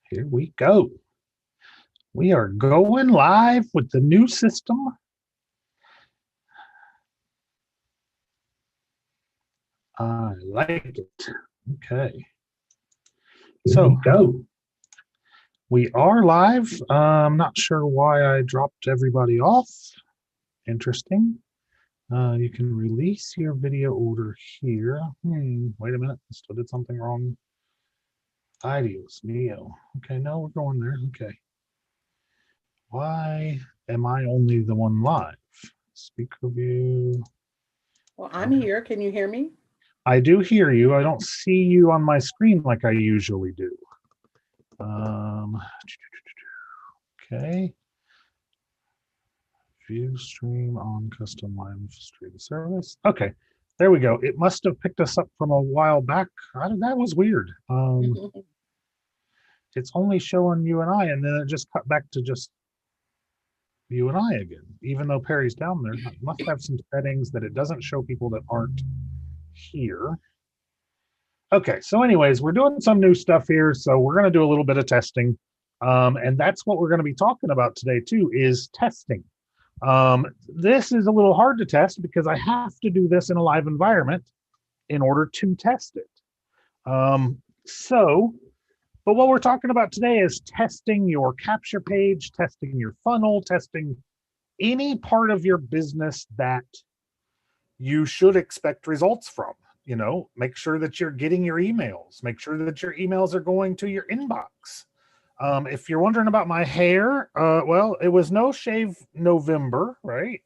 Here we go. We are going live with the new system. I like it. Okay. So we are live. I'm not sure why I dropped everybody off. Interesting. You can release your video order here. Wait a minute. I still did something wrong. Ideos, Neo. Okay, no, we're going there. Okay. Why am I only the one live? Speaker view. Well, I'm here. Can you hear me? I do hear you. I don't see you on my screen like I usually do. Okay. View stream on custom live stream service. Okay, there we go. It must have picked us up from a while back. That was weird. It's only showing you and I, and then it just cut back to just you and I again, even though Perry's down there. It must have some settings that it doesn't show people that aren't here. Okay, so anyways, we're doing some new stuff here, so we're going to do a little bit of testing, and that's what we're going to be talking about today too, is testing. This is a little hard to test because I have to do this in a live environment in order to test it. But what we're talking about today is testing your capture page, testing your funnel, testing any part of your business that you should expect results from. You know, make sure that you're getting your emails, make sure that your emails are going to your inbox. If you're wondering about my hair, well, it was No Shave November, right?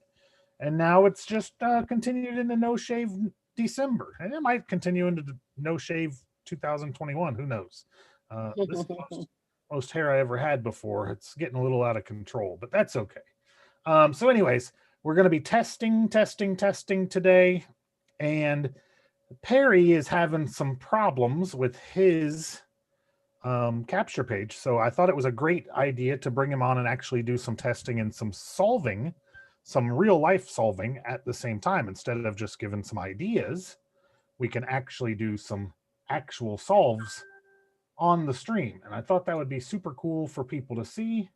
And now it's just continued into No Shave December. And it might continue into No Shave 2021. Who knows? This is the most hair I ever had before. It's getting a little out of control, but that's okay. So anyways, we're going to be testing today. And Perry is having some problems with his capture page. So I thought it was a great idea to bring him on and actually do some testing and some solving, some real life solving at the same time. Instead of just giving some ideas, we can actually do some actual solves on the stream. And I thought that would be super cool for people to see.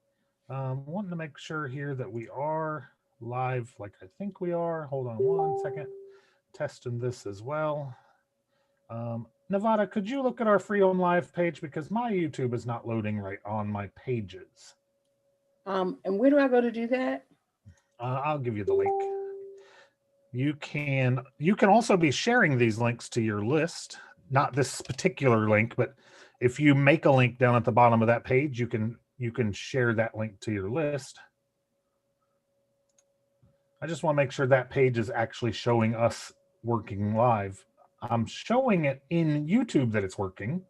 Wanting to make sure here that we are live like I think we are. Hold on 1 second. Testing this as well. Nevada, could you look at our Freedom Live page, because my YouTube is not loading right on my pages. And where do I go to do that? I'll give you the link. You can also be sharing these links to your list. Not this particular link, but if you make a link down at the bottom of that page, you can share that link to your list. I just want to make sure that page is actually showing us working live. I'm showing it in YouTube that it's working,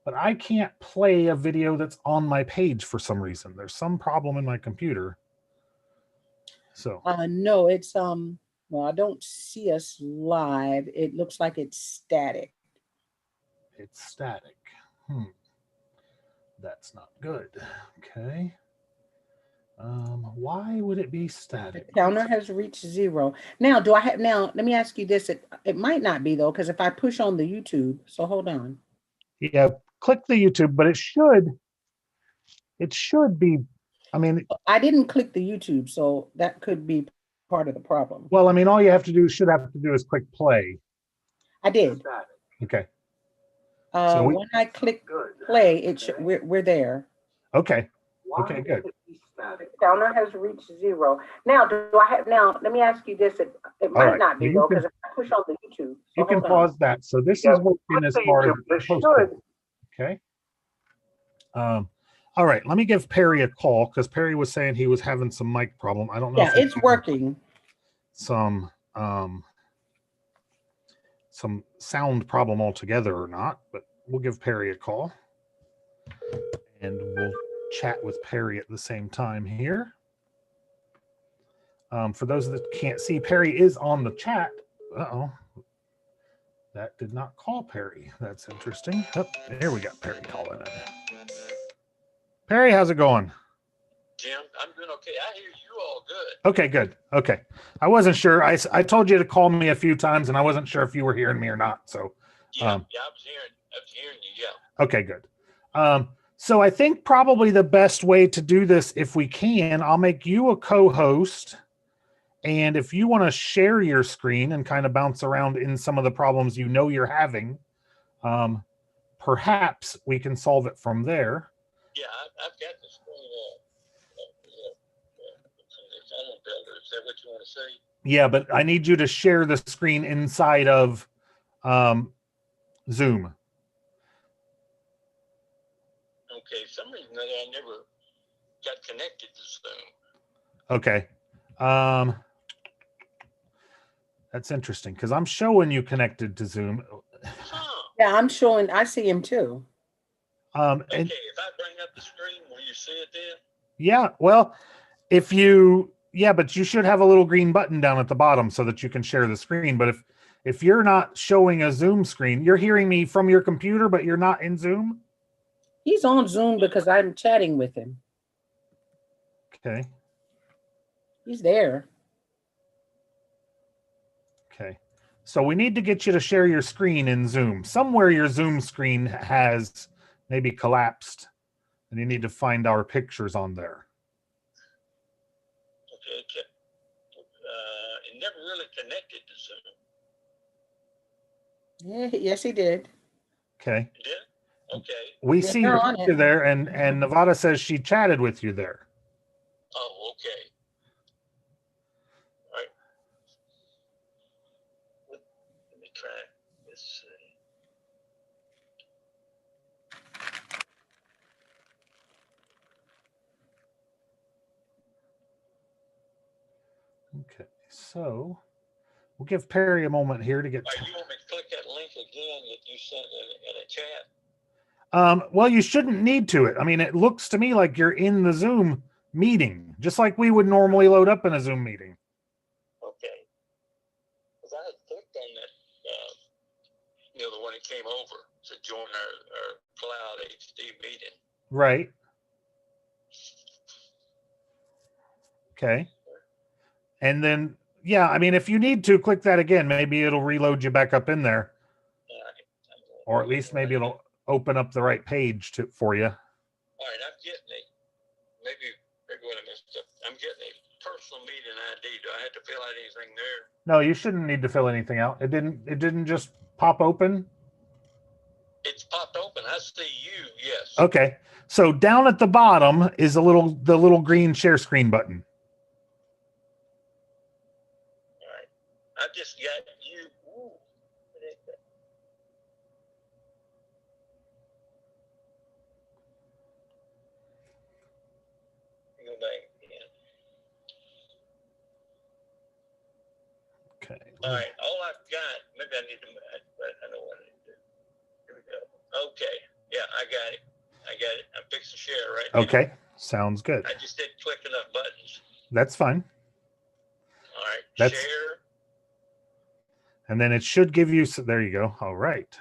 but I can't play a video that's on my page for some reason. There's some problem in my computer. So no, it's well, I don't see us live. It looks like it's static. It's static. That's not good. Okay. Why would it be static? The counter has reached 0. Now, do I have, now, let me ask you this. It might not be though, because if I push on the YouTube, so hold on. Yeah, click the YouTube, but it should be, I mean. I didn't click the YouTube, so that could be part of the problem. Well, I mean, all you have to do, should have to do is click play. I did. Okay. So when I click play, it should, we're there. Okay. Okay, good. The counter has reached 0. Now, do I have, now, let me ask you this. It might not be though, because if I push on the YouTube. You can pause that. So this is working as far as it's supposed to. Okay. All right, let me give Perry a call, because Perry was saying he was having some mic problem. I don't know. Yeah, it's working. Some sound problem altogether or not, but we'll give Perry a call and we'll chat with Perry at the same time here. For those that can't see, Perry is on the chat. Uh-oh. That did not call Perry. That's interesting. Oh, there we got Perry calling in. Perry, how's it going? Jim, I'm doing okay. I hear you all good. Okay, good. Okay. I wasn't sure. I told you to call me a few times, and I wasn't sure if you were hearing me or not. So yeah, I was hearing you, yeah. Okay, good. So I think probably the best way to do this, if we can, I'll make you a co-host. And if you want to share your screen and kind of bounce around in some of the problems you know you're having, perhaps we can solve it from there. Yeah, I've got the screen the funnel builder. Is that what you want to say? Yeah, but I need you to share the screen inside of Zoom. Okay, for some reason I never got connected to Zoom. Okay. That's interesting because I'm showing you connected to Zoom. Huh. Yeah, I'm showing, I see him too. And Okay, if I bring up the screen, will you see it then? yeah, well, if you, yeah, but you should have a little green button down at the bottom so that you can share the screen. But if you're not showing a Zoom screen, you're hearing me from your computer, but you're not in Zoom. He's on Zoom because I'm chatting with him. Okay. He's there. Okay. So we need to get you to share your screen in Zoom. Somewhere your Zoom screen has maybe collapsed and you need to find our pictures on there. Okay, it never really connected to Zoom. Yeah, yes, he did. Okay. It did? Okay. We Yeah, see you're your on picture it. there, and Nevada says she chatted with you there. Oh, okay. All right. Let me try this. Okay, so we'll give Perry a moment here to get. All right, you want me to click that link again that you sent in a chat? Well, you shouldn't need to it. I mean, it looks to me like you're in the Zoom meeting, just like we would normally load up in a Zoom meeting. Okay. Because I had clicked on that, the one that came over to join our Cloud HD meeting. Right. Okay. And then, yeah, I mean, if you need to click that again, maybe it'll reload you back up in there, or at least maybe it'll open up the right page for you. All right, I'm getting it. Maybe what I messed up. I'm getting a personal meeting ID. Do I have to fill out anything there? No, you shouldn't need to fill anything out. It didn't just pop open. It's popped open. I see you. Yes. Okay. So down at the bottom is the little green share screen button. All right. I just got you. Ooh. Go back again. Okay. All right. All I've got, maybe I need to, I know what I need to do. Here we go. Okay. Yeah, I got it. I'm fixing to share right now. Okay. Sounds good. I just didn't click enough buttons. That's fine. All right. That's, share. and then it should give you, there you go. All right.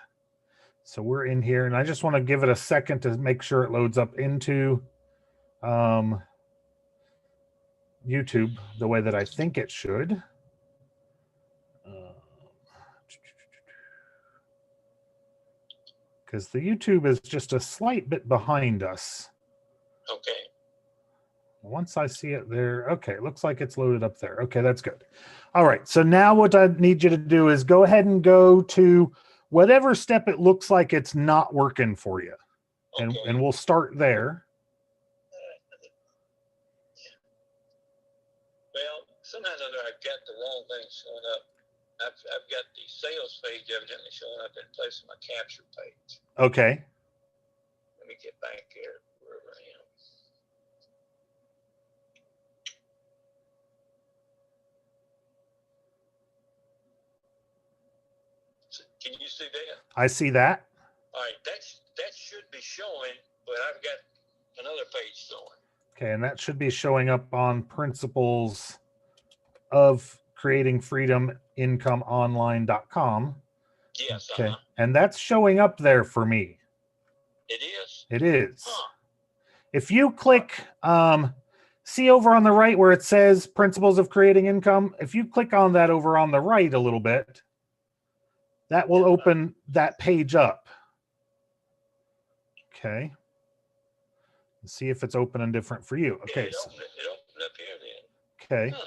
So we're in here and I just want to give it a second to make sure it loads up into YouTube the way that I think it should. Because the YouTube is just a slight bit behind us. Okay. Once I see it there, okay, it looks like it's loaded up there. Okay, that's good. All right, so now what I need you to do is go ahead and go to whatever step it looks like it's not working for you. Okay. And we'll start there. Well, somehow or another, I've got the wrong thing showing up. I've got the sales page evidently showing up in place of my capture page. Okay. Let me get back here wherever I am. So, can you see that? I see that. All right, that should be showing, but I've got another page showing. Okay, and that should be showing up on Principles of Creating Freedom Income Online.com. Yes. Okay, and that's showing up there for me. It is? It is. Huh. If you click, see over on the right where it says Principles of Creating Income, if you click on that over on the right a little bit, that will open that page up. Okay. See if it's open and different for you. Yeah, Okay. it opened up here then. Okay. Huh.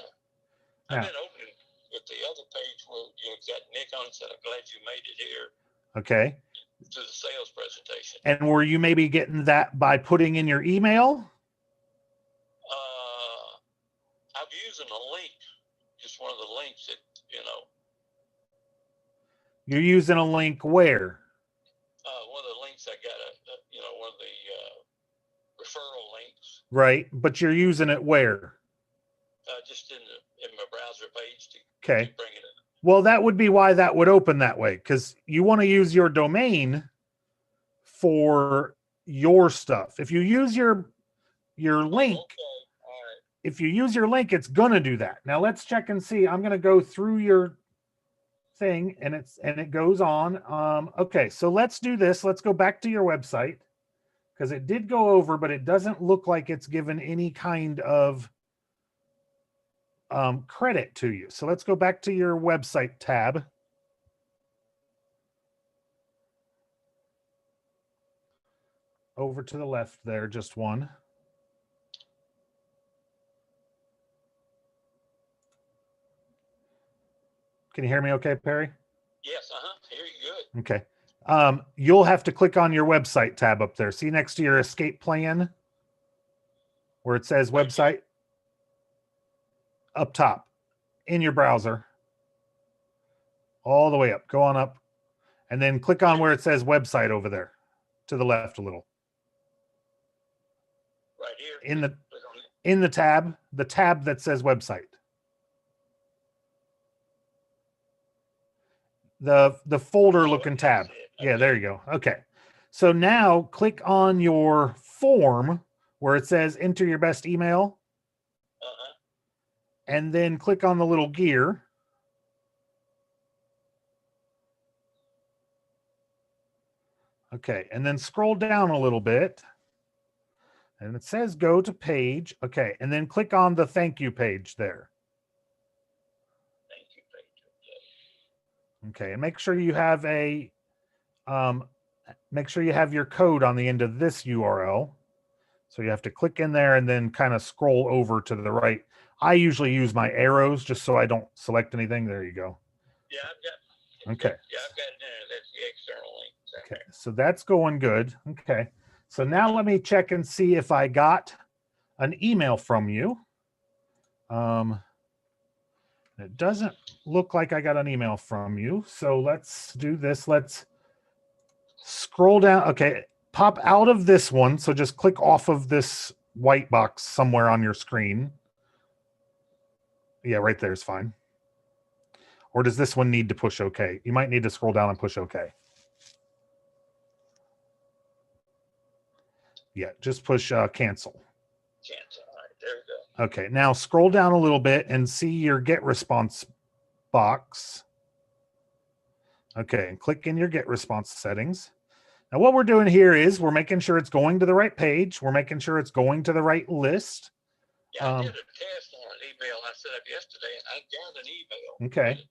Now- I've been opening with the other page where you got Nick on it, so I'm glad you made it here Okay. to the sales presentation. And were you maybe getting that by putting in your email? I'm using a link, just one of the links that, You're using a link where? one of the links I got, one of the referral links, Right. But you're using it where? just in my browser page to Okay. bring it in. Well, that would be why that would open that way, because you want to use your domain for your stuff. If you use your link, Okay, all right. if you use your link, it's gonna do that. Now let's check and see. I'm gonna go through your thing and it goes on. Okay, so let's do this. Let's go back to your website because it did go over, but it doesn't look like it's given any kind of credit to you. So let's go back to your website tab. Over to the left there, just one. Can you hear me okay, Perry? Yes, hear you good. Okay. You'll have to click on your website tab up there. See next to your escape plan where it says website? Up top in your browser. All the way up. Go on up. And then click on where it says website over there. To the left a little. Right here. In the tab that says website. The folder looking tab. Yeah, there you go. Okay. So now click on your form where it says enter your best email. And then click on the little gear. Okay. And then scroll down a little bit. And it says go to page. Okay. And then click on the thank you page there. Thank you page. Okay. And make sure you have your code on the end of this URL. So you have to click in there and then kind of scroll over to the right. I usually use my arrows just so I don't select anything. There you go. Yeah, I've got. Okay. Yeah, I've got it there. That's the external link. Okay, so that's going good. Okay, so now let me check and see if I got an email from you. It doesn't look like I got an email from you. So let's do this. Let's scroll down. Okay, pop out of this one. So just click off of this white box somewhere on your screen. Yeah, right there is fine. Or does this one need to push OK? You might need to scroll down and push OK. Yeah, just push cancel. Cancel. All right, there we go. Okay, now scroll down a little bit and see your get response box. Okay, and click in your get response settings. Now what we're doing here is we're making sure it's going to the right page. We're making sure it's going to the right list. Yeah, I did a test on an email I set up yesterday, and I got an email. Okay.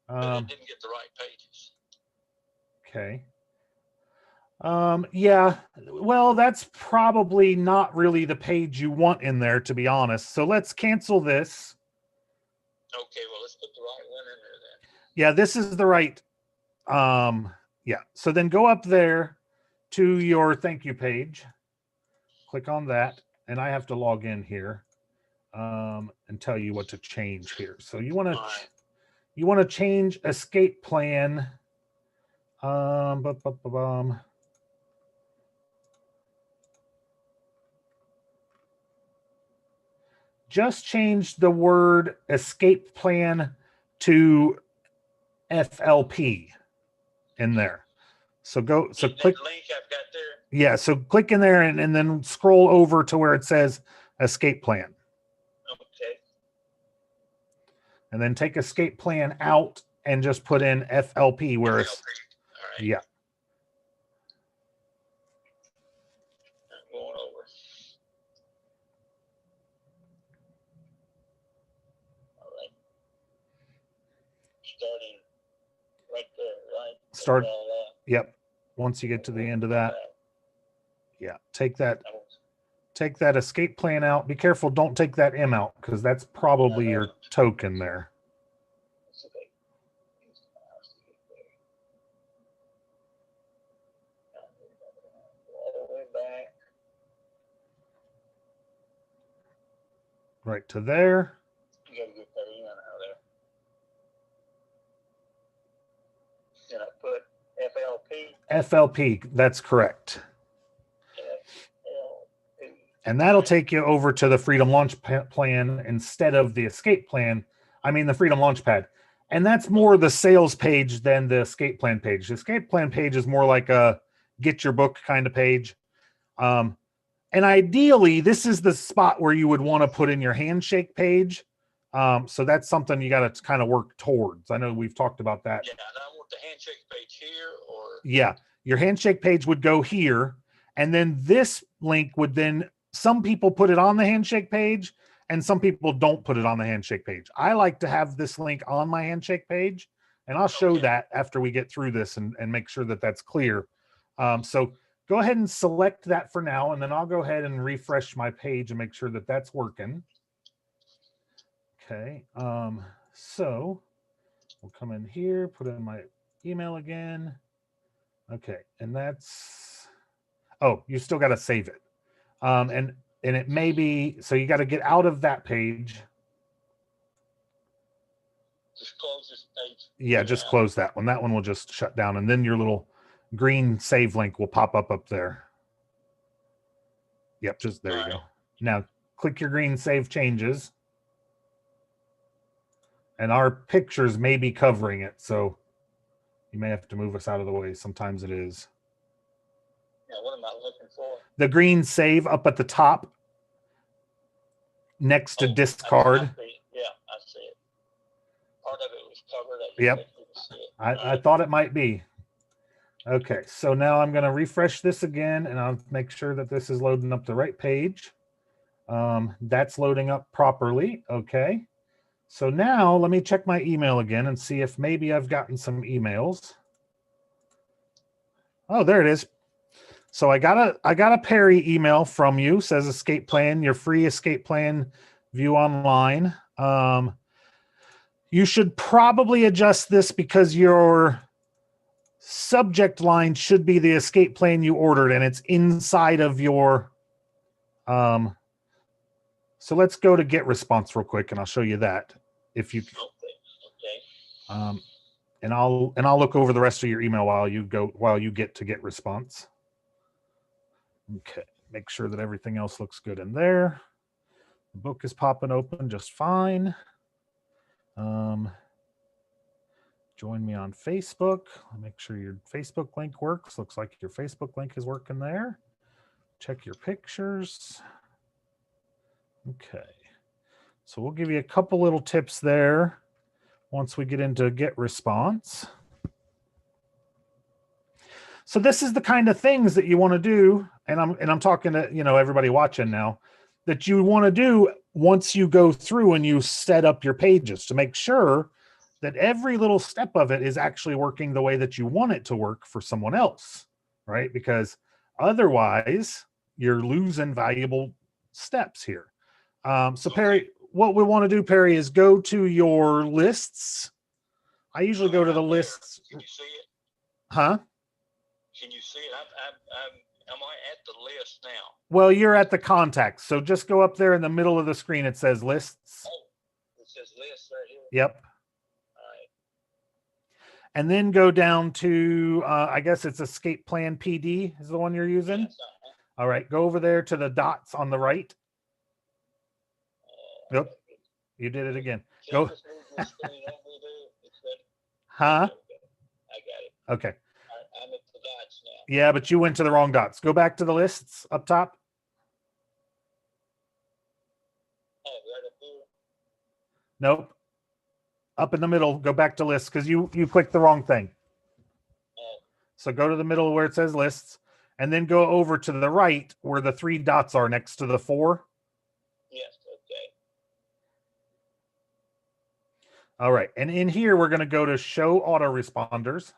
But it didn't get the right pages. Okay. Yeah, well, that's probably not really the page you want in there, to be honest. So let's cancel this. Okay, well, let's put the right one in there then. Yeah, this is the right. Yeah, so then go up there to your thank you page. Click on that, and I have to log in here and tell you what to change here. So you want to change escape plan. Just change the word escape plan to FLP in there. So click the link I've got there. Yeah, so click in there and then scroll over to where it says escape plan. Okay. And then take escape plan out and just put in FLP where it's all right. Yeah. I'm going over. All right. Starting right there, right? Yep. Once you get to the end of that, yeah, take that take that escape plan out. Be careful, don't take that M out because that's probably your token there. It's okay. All the way back. Right to there. You gotta get that in out there. And I put FLP. FLP, that's correct. FLP. And that'll take you over to the Freedom Launch Plan instead of the escape plan. I mean, the Freedom Launchpad. And that's more the sales page than the escape plan page. The escape plan page is more like a get your book kind of page. And ideally, this is the spot where you would want to put in your handshake page. So that's something you got to kind of work towards. I know we've talked about that. Yeah, and I want the handshake page here or. Yeah, your handshake page would go here. And then this link would then, some people put it on the handshake page and some people don't put it on the handshake page. I like to have this link on my handshake page, and I'll show that after we get through this and make sure that that's clear. So go ahead and select that for now, and then I'll go ahead and refresh my page and make sure that that's working. Okay, so we'll come in here, put in my email again. Okay, and that's, oh, you still got to save it. And it may be, so you got to get out of that page. Just close this page. Yeah, just close that one. That one will just shut down, and then your little green save link will pop up there. Yep, just there you go. Now click your green save changes. And our pictures may be covering it, so you may have to move us out of the way. Sometimes it is. Yeah, what am I looking for? The green save up at the top next to discard. I see it. Yeah, I see it. Part of it was covered. Yep. I thought it might be. Okay, so now I'm going to refresh this again, and I'll make sure that this is loading up the right page. That's loading up properly. Okay. So now let me check my email again and see if maybe I've gotten some emails. Oh, there it is. So I got a Perry email from you, says escape plan, your free escape plan view online. You should probably adjust this because your subject line should be the escape plan you ordered, and it's inside of your so let's go to get response real quick and I'll show you that if you and I'll look over the rest of your email while you get to get response. Okay, make sure that everything else looks good in there. The book is popping open just fine. Join me on Facebook. Make sure your Facebook link works. Looks like your Facebook link is working there. Check your pictures. Okay. So we'll give you a couple little tips there once we get into get response. So this is the kind of things that you want to do, and I'm talking to, you know, everybody watching now, that you want to do once you go through and you set up your pages to make sure that every little step of it is actually working the way that you want it to work for someone else, right? Because otherwise you're losing valuable steps here. So Perry, what we want to do, Perry, is go to your lists. I usually go to the lists. Can you see it? Huh? Can you see it? Am I at the list now? Well, you're at the contacts. So just go up there in the middle of the screen. It says lists. Oh, it says lists right here. Yep. All right. And then go down to, I guess it's escape plan PD is the one you're using. Yes, All right. Go over there to the dots on the right. Yep. You did it again. Go. Huh? I got it. Okay. I'm at the dots now. Yeah, but you went to the wrong dots. Go back to the lists up top. Oh, right up here. Nope. Up in the middle, go back to lists because you clicked the wrong thing. Oh. So go to the middle where it says lists and then go over to the right where the 3 dots are next to the 4. Yes, okay. All right. And in here, we're going to go to show autoresponders.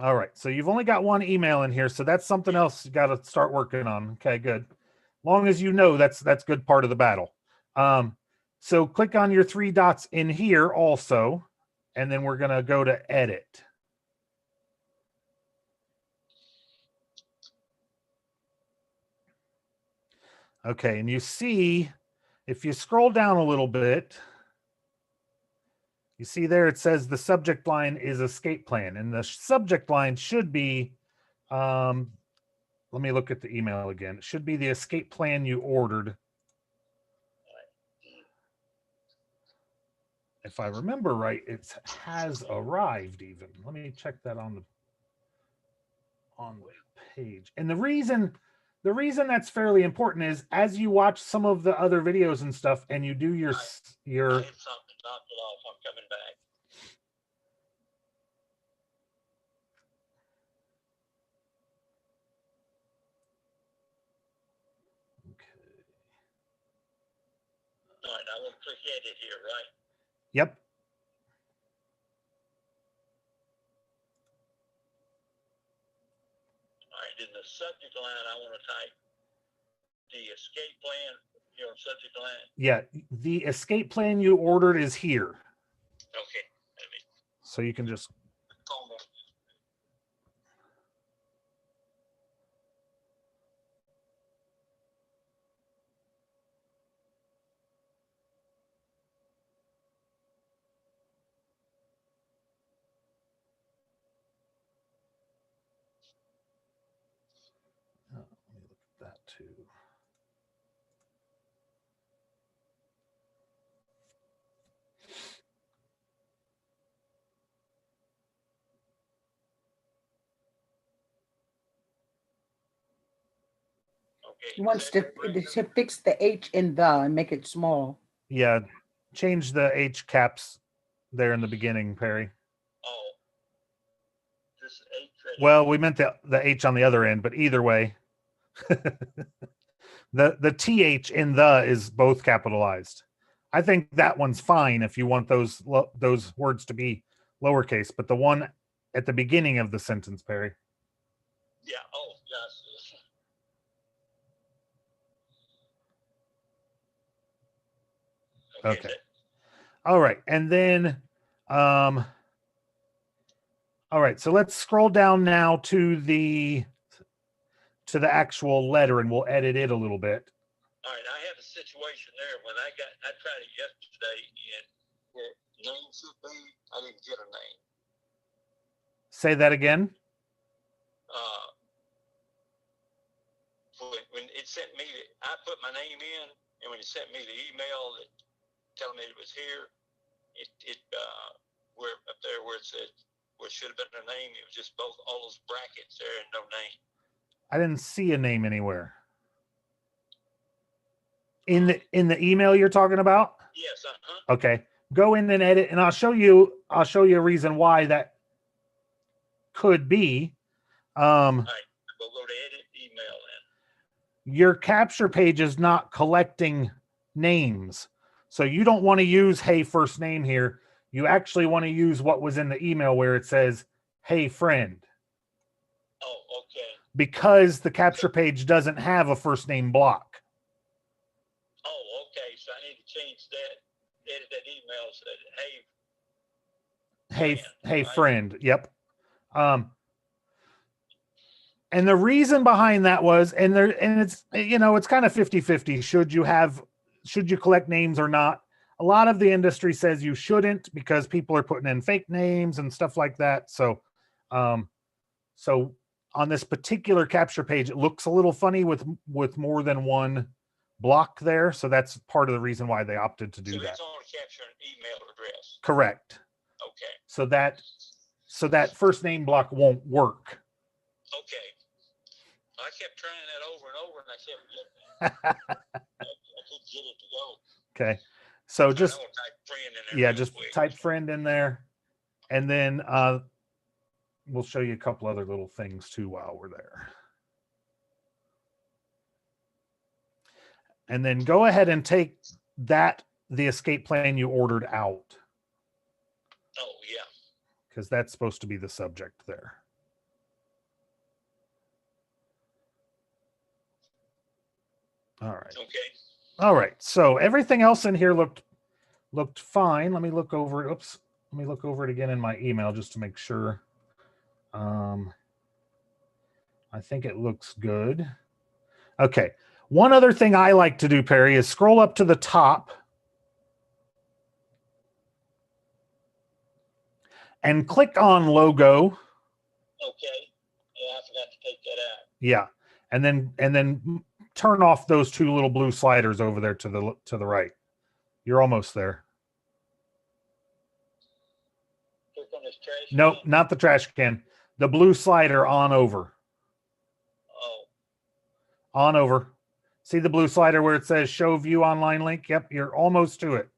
All right. So you've only got one email in here. So that's something else you got to start working on. Okay, good. Long as you know that's good part of the battle. So click on your three dots in here also, and then we're going to go to edit. Okay, and you see, if you scroll down a little bit, you see there it says the subject line is escape plan, and the subject line should be, let me look at the email again. It should be the escape plan you ordered. If I remember right, it has arrived even. Let me check that on the page. And the reason that's fairly important is as you watch some of the other videos and stuff and you do your I had something knocked it off. I'm coming back. Okay. All right, I will click edit here, right? Yep. All right, in the subject line, I want to type the escape plan, subject line. Yeah, the escape plan you ordered is here. Okay. So you can just. Let me look at that too. He wants to fix the H in the and make it small. Yeah, change the H caps there in the beginning, Perry. Oh, this H. Well, we meant the H on the other end, but either way, the TH in the is both capitalized. I think that one's fine if you want those words to be lowercase, but the one at the beginning of the sentence, Perry. Yeah. Oh, yes. Okay. All right. And then, all right. So let's scroll down now to the actual letter and we'll edit it a little bit. All right. I have a situation there when I tried it yesterday and where name should be, I didn't get a name. Say that again. When it sent me, I put my name in, and when it sent me the email that telling me it was here, it where up there where it said where it should have been a name, it was just all those brackets there and no name. I didn't see a name anywhere. In the email you're talking about? Yes. Okay. Go in and edit, and I'll show you a reason why that could be. All right. We'll go to edit email then. Your capture page is not collecting names. So you don't want to use hey first name here. You actually want to use what was in the email where it says hey friend. Oh, okay. Because the capture page doesn't have a first name block. Oh, okay. So I need to change that, edit that email so that hey friend. Yep. And the reason behind that was, and it's, it's kind of 50-50. Should you collect names or not? A lot of the industry says you shouldn't because people are putting in fake names and stuff like that. So, so on this particular capture page, it looks a little funny with more than one block there. So that's part of the reason why they opted to do that. It's only capture an email address. Correct. Okay. So that first name block won't work. Okay. I kept trying that over and over, and I couldn't get it to go. Okay, so just type friend in there just quick. type friend in there, and then we'll show you a couple other little things too while we're there. And then go ahead and take the escape plan you ordered out. Oh yeah. Because that's supposed to be the subject there. All right. Okay. All right. So everything else in here looked fine. Let me look over it. Oops. Let me look over it again in my email just to make sure. I think it looks good. Okay. One other thing I like to do, Perry, is scroll up to the top and click on logo. Okay. Yeah, I forgot to take that out. Yeah. And then turn off those two little blue sliders over there to the right. You're almost there. Click on this trash Nope, can. not the trash can. The blue slider on over. Oh, On over. See the blue slider where it says show view online link? Yep, you're almost to it.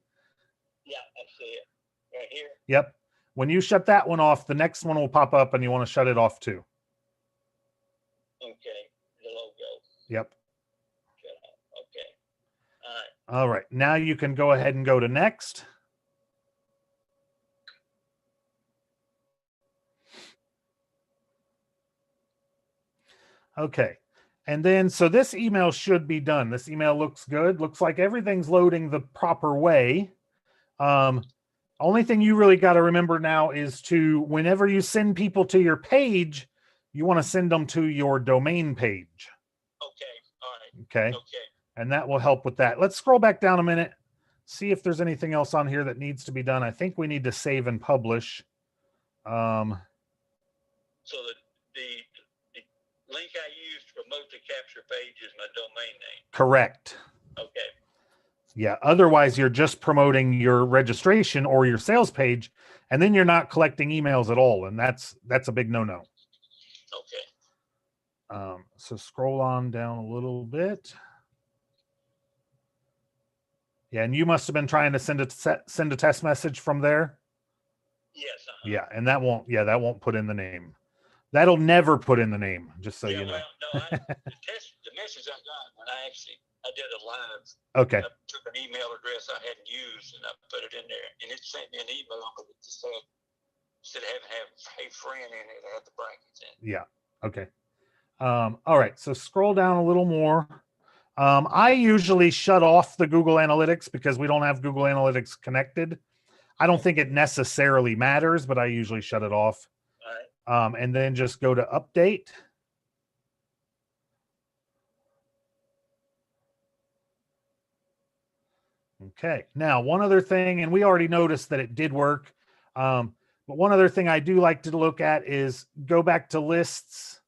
yeah, I see it. Right here. Yep. When you shut that one off, the next one will pop up and you want to shut it off too. Okay. The logo. Yep. Shut off. Okay. All right. All right. Now you can go ahead and go to next. Okay. And then, so this email should be done. This email looks good. Looks like everything's loading the proper way. Only thing you really got to remember now is to, whenever you send people to your page, you want to send them to your domain page. Okay. All right. Okay. Okay. And that will help with that. Let's scroll back down a minute, see if there's anything else on here that needs to be done. I think we need to save and publish. So the link I used to promote the capture page is my domain name. Correct. Okay. Yeah. Otherwise, you're just promoting your registration or your sales page, and then you're not collecting emails at all. And that's a big no-no. Okay. So scroll on down a little bit. Yeah, and you must have been trying to send a test message from there. Yes. Yeah, and that won't put in the name. That'll never put in the name, just so you know. Well, no, the message I got when I did a live. Okay. I took an email address I hadn't used and I put it in there, and it sent me an email, but it just said instead of having hey friend in it, I had the brackets in. Yeah. Okay. All right. So scroll down a little more. I usually shut off the Google Analytics because we don't have Google Analytics connected. I don't think it necessarily matters, but I usually shut it off. All right. And then just go to update. Okay. Now, one other thing, and we already noticed that it did work. But one other thing I do like to look at is go back to lists.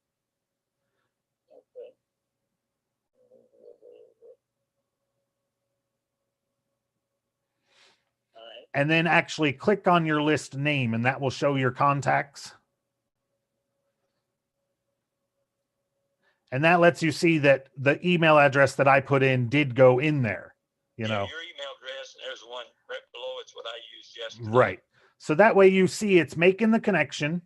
And then actually click on your list name, and that will show your contacts. And that lets you see that the email address that I put in did go in there, you know. Your email address, and there's one right below it's what I used yesterday. Right. So that way you see it's making the connection.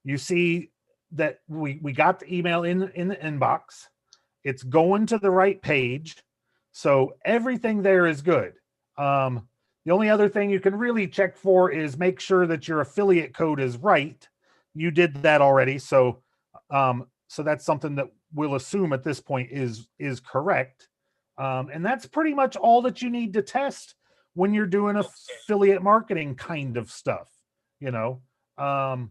You see that we got the email in the inbox. It's going to the right page. So everything there is good. The only other thing you can really check for is make sure that your affiliate code is right. You did that already. So that's something that we'll assume at this point is correct. And that's pretty much all that you need to test when you're doing affiliate marketing kind of stuff, you know. And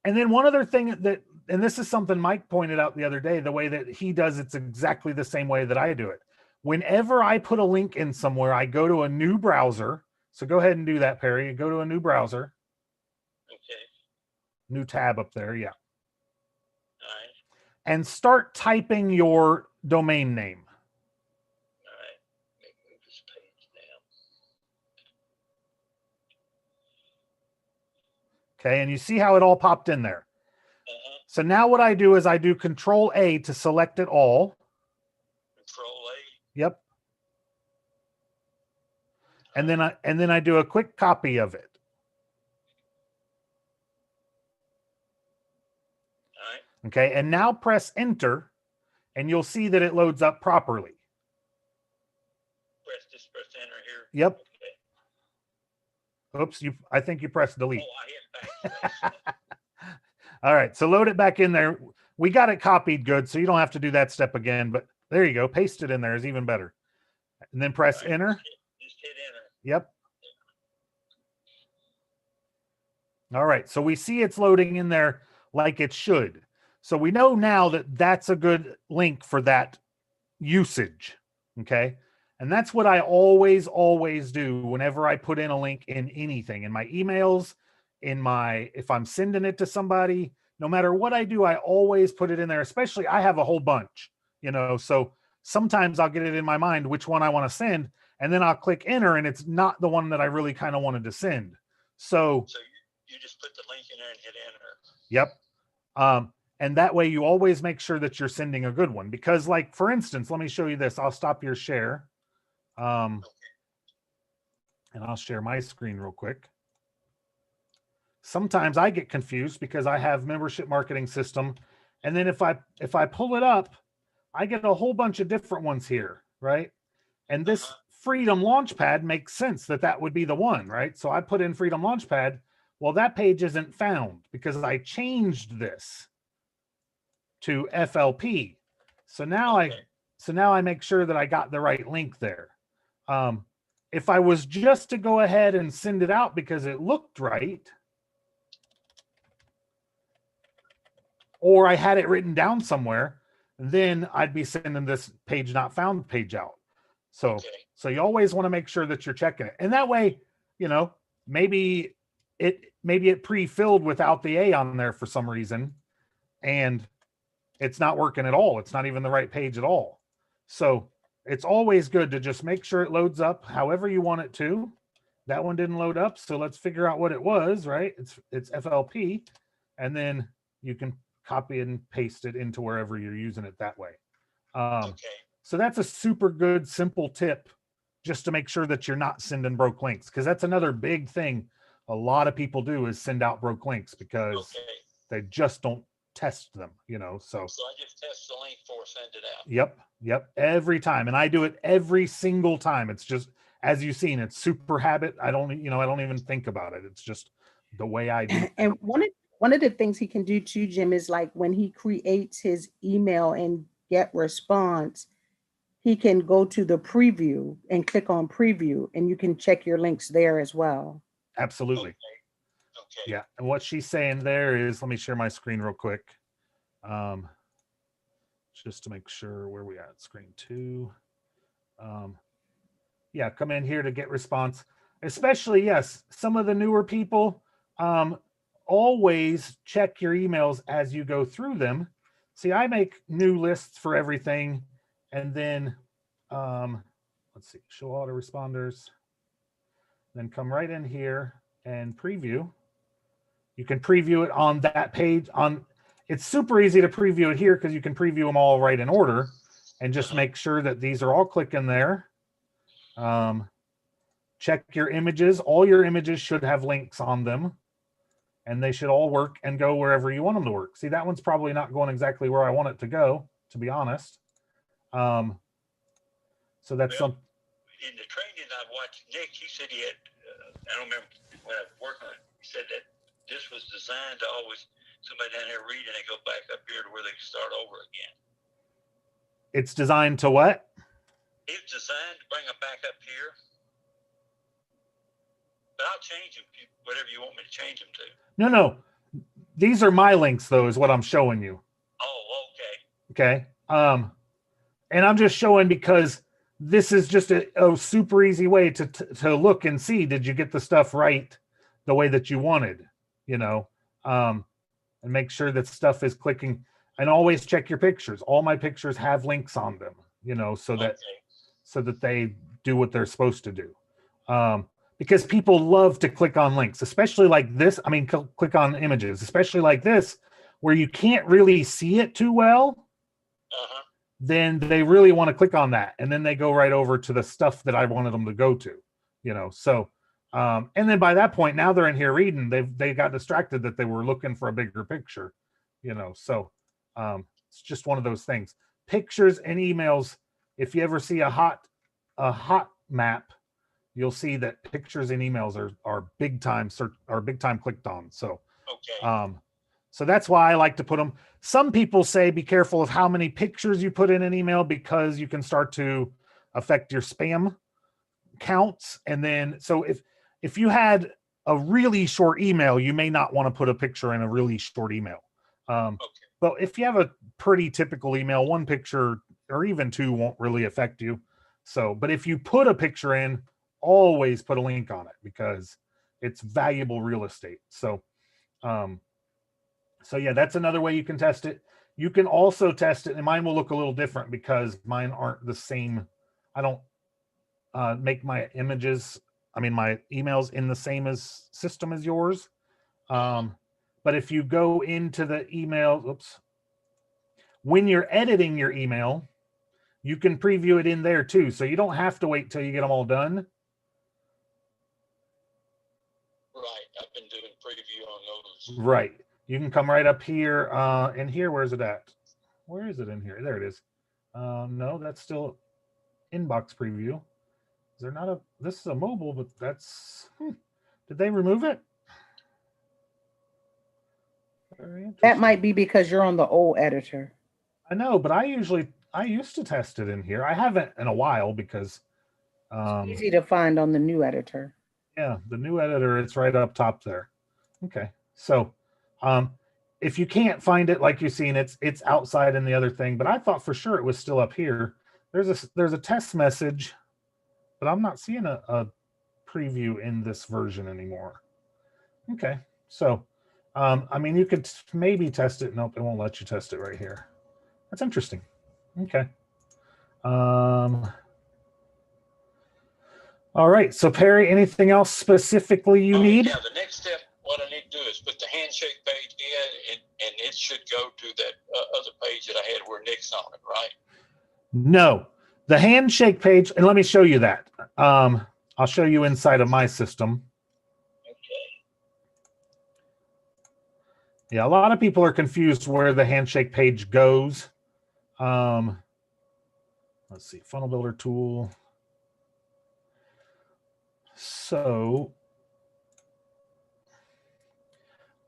then one other thing that, and this is something Mike pointed out the other day, the way that he does it's exactly the same way that I do it. Whenever I put a link in somewhere, I go to a new browser. So go ahead and do that, Perry. Go to a new browser. Okay. New tab up there, yeah. All right. And start typing your domain name. All right. Let me move this page down. Okay, and you see how it all popped in there. So now what I do is I do Control A to select it all. Control A. Yep. And then I do a quick copy of it. All right. Okay, and now press enter, and you'll see that it loads up properly. Press enter here. Yep. Okay. Oops, I think you pressed delete. Oh, I hit backspace. All right, so load it back in there. We got it copied good, so you don't have to do that step again, but There you go. Paste it in there is even better. And then press enter. Just hit enter. Yep. All right. So we see it's loading in there like it should. So we know now that that's a good link for that usage. Okay. And that's what I always do whenever I put in a link in anything, in my emails, if I'm sending it to somebody, no matter what I do, I always put it in there. Especially I have a whole bunch, so sometimes I'll get it in my mind which one I want to send, and then I'll click enter and it's not the one that I really kind of wanted to send. So you just put the link in there and hit enter. Yep. And that way you always make sure that you're sending a good one, because like, for instance, let me show you this. I'll stop your share. And I'll share my screen real quick. Sometimes I get confused because I have membership marketing system. And then if I pull it up, I get a whole bunch of different ones here, right? And this Freedom Launchpad makes sense that would be the one, right? So I put in Freedom Launchpad. Well, that page isn't found because I changed this to FLP. So now I make sure that I got the right link there. If I was just to go ahead and send it out because it looked right, or I had it written down somewhere, then I'd be sending this page not found page out. So you always want to make sure that you're checking it. And that way, maybe it pre-filled without the A on there for some reason, and it's not working at all. It's not even the right page at all. So it's always good to just make sure it loads up however you want it to. That one didn't load up, so let's figure out what it was, right? It's FLP, and then you can copy and paste it into wherever you're using it that way. So that's a super good, simple tip just to make sure that you're not sending broke links, because that's another big thing a lot of people do is send out broke links because they just don't test them, so I just test the link before send it out. Yep, every time. And I do it every single time. It's just, as you've seen, it's super habit. I don't even think about it. It's just the way I do. And one of the things he can do too, Jim, is like when he creates his email and get response, he can go to the preview and click on preview, and you can check your links there as well. Absolutely. Okay. Yeah. And what she's saying there is, let me share my screen real quick. Just to make sure where we at, screen 2. Yeah, come in here to get response. Especially, yes, some of the newer people, always check your emails as you go through them. See, I make new lists for everything, and then let's see, show autoresponders. Then come right in here and preview. You can preview it on that page. It's super easy to preview it here because you can preview them all right in order, and just make sure that these are all clicking there. Check your images. All your images should have links on them, and they should all work and go wherever you want them to work. See, that one's probably not going exactly where I want it to go, to be honest. So that's some. In the training I watched, Nick, he said he had, I don't remember when I was working on it, he said that this was designed to always, somebody down there read and they go back up here to where they can start over again. It's designed to what? It's designed to bring them back up here. But I'll change them, whatever you want me to change them to. No. These are my links, though, is what I'm showing you. Oh, okay. Okay. And I'm just showing because this is just a super easy way to look and see, did you get the stuff right the way that you wanted, and make sure that stuff is clicking, and always check your pictures. All my pictures have links on them, so that they do what they're supposed to do. Because people love to click on links, especially like this. I mean, click on images, especially like this, where you can't really see it too well. Then they really want to click on that, and then they go right over to the stuff that I wanted them to go to, so and then by that point, now they're in here reading, they got distracted that they were looking for a bigger picture, so it's just one of those things. Pictures and emails, if you ever see a hot map, you'll see that pictures and emails are big time clicked on. So So that's why I like to put them. Some people say be careful of how many pictures you put in an email because you can start to affect your spam counts. And then, so if you had a really short email, you may not want to put a picture in a really short email. Okay. But if you have a pretty typical email, one picture or even two won't really affect you. So, but if you put a picture in, always put a link on it because it's valuable real estate. So, so yeah, that's another way you can test it. You can also test it, and mine will look a little different because mine aren't the same. I don't make my images, I mean, my emails in the same as system as yours. But if you go into the email, oops, when you're editing your email, you can preview it in there too. So you don't have to wait till you get them all done. Right. I've been doing preview on those. Right. You can come right up here. And here, where's it at? Where is it in here? There it is. No, that's still inbox preview. Is there not a, this is a mobile, but that's, did they remove it? That might be because you're on the old editor. I know, but I used to test it in here. I haven't in a while because It's easy to find on the new editor. yeah, the new editor, it's right up top there. Okay. So if you can't find it, like you've seen, it's outside in the other thing, but I thought for sure it was still up here. There's a test message, but I'm not seeing a preview in this version anymore. Okay. So I mean, you could maybe test it. Nope, it won't let you test it right here. That's interesting. Okay. All right. So Perry, anything else specifically you need? Yeah, the next step, what I need to do is put the handshake page in, and it should go to that other page that I had where Nick's on it, right? No, the handshake page, and let me show you that. I'll show you inside of my system. Yeah, a lot of people are confused where the handshake page goes. Let's see, funnel builder tool. So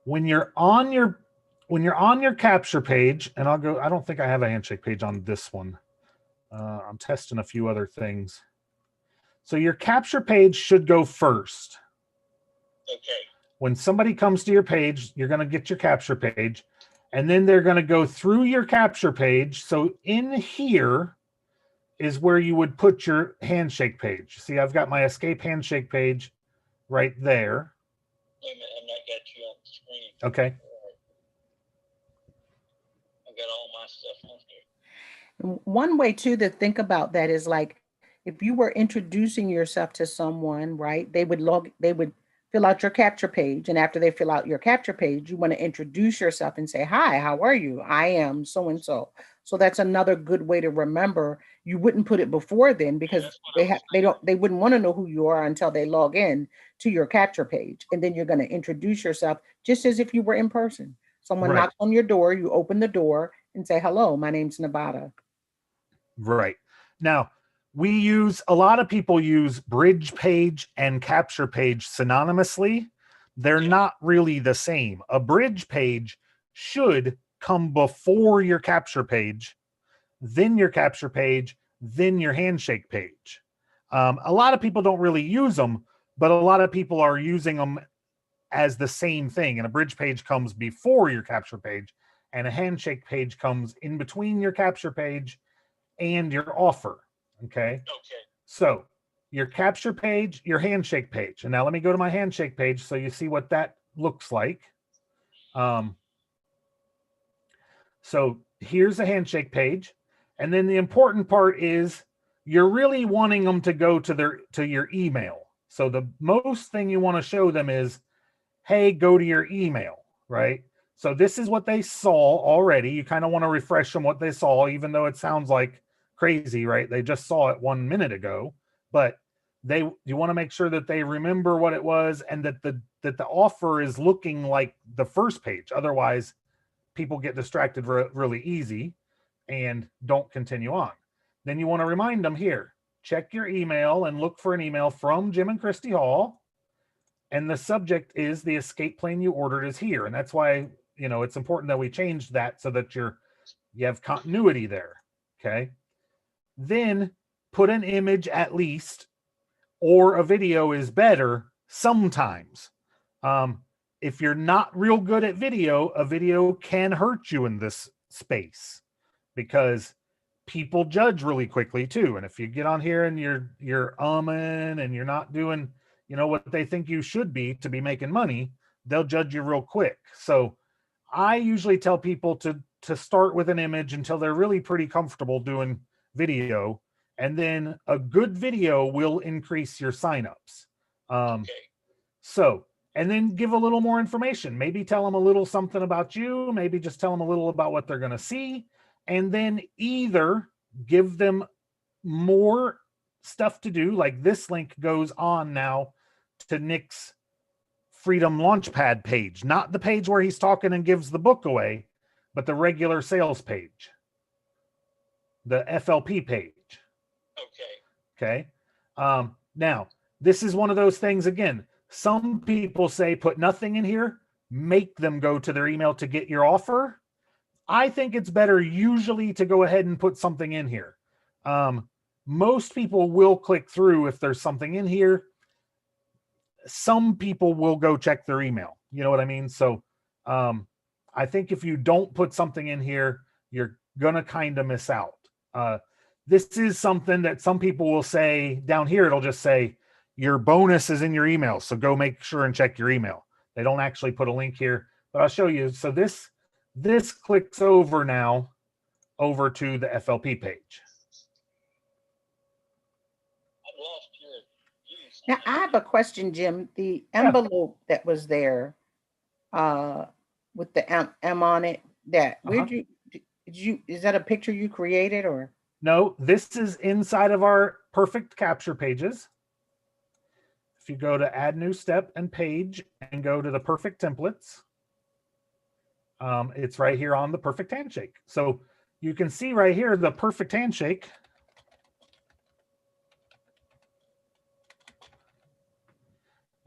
when you're on your capture page, and I don't think I have a handshake page on this one. I'm testing a few other things. So your capture page should go first. Okay. When somebody comes to your page, you're going to get your capture page, and then they're going to go through your capture page. So in here is where you would put your handshake page. See, I've got my escape handshake page right there. Wait a minute, I've not got you on the screen. Okay. I've got all my stuff on here. One way too to think about that is like if you were introducing yourself to someone, right? They would fill out your capture page, and after they fill out your capture page, you want to introduce yourself and say, "Hi, how are you? I am so and so." So that's another good way to remember. You wouldn't put it before then because they wouldn't want to know who you are until they log in to your capture page, and then you're going to introduce yourself just as if you were in person. Someone knocks on your door, you open the door and say, "Hello, my name's Nevada." Right. Now, a lot of people use bridge page and capture page synonymously. They're not really the same. A bridge page should come before your capture page, then your capture page, then your handshake page. A lot of people don't really use them, but a lot of people are using them as the same thing. And a bridge page comes before your capture page, and a handshake page comes in between your capture page and your offer. Okay. So your capture page, your handshake page. And now let me go to my handshake page so you see what that looks like. So here's the handshake page. And then the important part is you're really wanting them to go to your email. So the most thing you want to show them is, hey, go to your email, right? So this is what they saw already. You kind of want to refresh them what they saw, even though it sounds like crazy, right? They just saw it 1 minute ago, but you want to make sure that they remember what it was and that the offer is looking like the first page. Otherwise, people get distracted really easy and don't continue on. Then you want to remind them here, check your email and look for an email from Jim and Christy Hall. And the subject is the escape plan you ordered is here. And that's why, you know, it's important that we change that so that you have continuity there. Okay. Then put an image at least, or a video is better sometimes. If you're not real good at video, a video can hurt you in this space because people judge really quickly too. And if you get on here and you're umming and you're not doing, you know, what they think you should be to be making money, they'll judge you real quick. So I usually tell people to start with an image until they're really pretty comfortable doing video, and then a good video will increase your signups. Okay. So, and then give a little more information. Maybe tell them a little something about you. Maybe just tell them a little about what they're going to see. And then either give them more stuff to do, like this link goes on now to Nick's Freedom Launchpad page, not the page where he's talking and gives the book away, but the regular sales page, the FLP page. Okay. Okay. Now, this is one of those things, again, some people say put nothing in here, make them go to their email to get your offer. I think it's better usually to go ahead and put something in here. Most people will click through if there's something in here. Some people will go check their email. You know what I mean? So I think if you don't put something in here, you're going to kind of miss out. This is something that some people will say down here. It'll just say your bonus is in your email. So go make sure and check your email. They don't actually put a link here, but I'll show you. So this clicks over now over to the FLP page. I've lost your views. Now, I have a question, Jim. The envelope that was there with the M on it, is that a picture you created or? No, this is inside of our perfect capture pages. If you go to add new step and page and go to the perfect templates, it's right here on the perfect handshake. So you can see right here, the perfect handshake.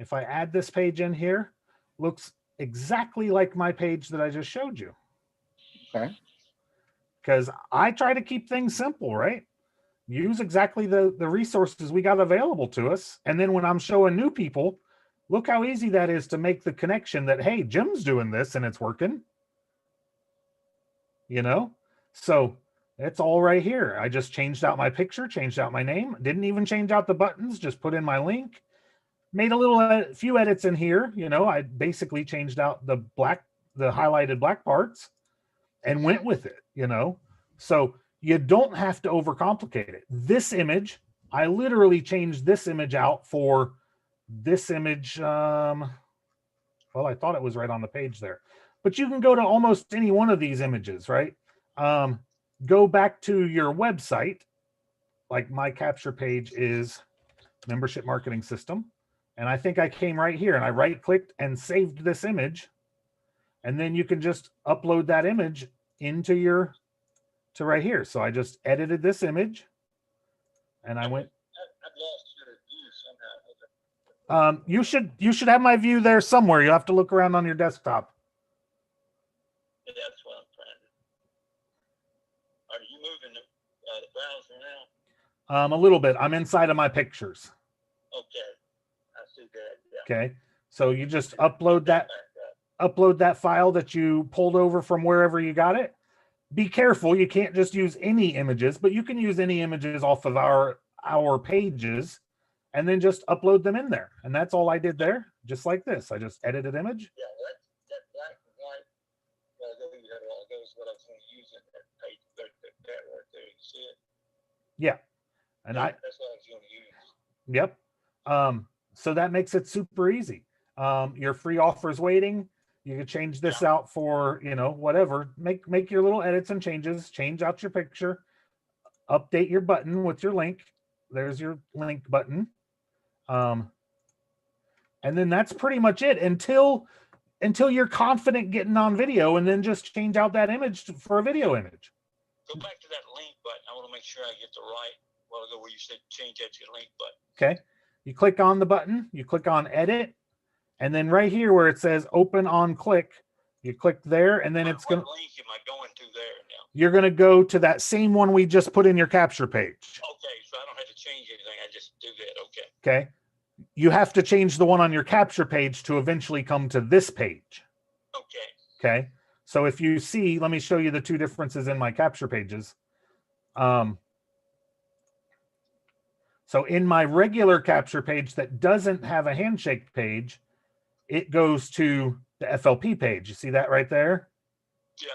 If I add this page in here, looks exactly like my page that I just showed you. Okay. Because I try to keep things simple, right? Use exactly the resources we got available to us. And then when I'm showing new people, look how easy that is to make the connection that, hey, Jim's doing this and it's working. You know? So it's all right here. I just changed out my picture, changed out my name, didn't even change out the buttons, just put in my link, made a few edits in here. You know, I basically changed out the highlighted black parts and went with it, you know? So you don't have to overcomplicate it. This image, I literally changed this image out for this image. Well, I thought it was right on the page there, but you can go to almost any one of these images, right? Go back to your website. Like my capture page is Membership Marketing System. And I think I came right here and I right clicked and saved this image. And then you can just upload that image into to right here. So I just edited this image and I went. I've lost your view somehow. You should have my view there somewhere. You'll have to look around on your desktop. That's what I'm trying to. Are you moving the browser now? A little bit. I'm inside of my pictures. Okay. I see that. Yeah. Okay. So you just upload that file that you pulled over from wherever you got it. Be careful. You can't just use any images, but you can use any images off of our pages and then just upload them in there. And that's all I did there. Just like this. I just edited image. Yeah, that black and white. You had all those what I was going to use in that page. That right there. You see it? Yeah. And that's what I was going to use. Yep. So that makes it super easy. Your free offers waiting. You can change this out for, you know, whatever. Make your little edits and changes. Change out your picture. Update your button with your link. There's your link button. And then that's pretty much it until you're confident getting on video, and then just change out that image for a video image. Go back to that link button. I want to make sure I get the right while ago where you said change that to your link button. Okay. You click on the button, you click on edit, and then right here where it says open on click, You click there, and then it's going to, what link am I going to there now? you're going to go to that same one we just put in your capture page. Okay, so I don't have to change anything. I just do that. Okay. Okay. You have to change the one on your capture page to eventually come to this page. Okay. Okay. So if you see, let me show you the two differences in my capture pages. So in my regular capture page that doesn't have a handshake page, it goes to the FLP page. You see that right there? Yeah.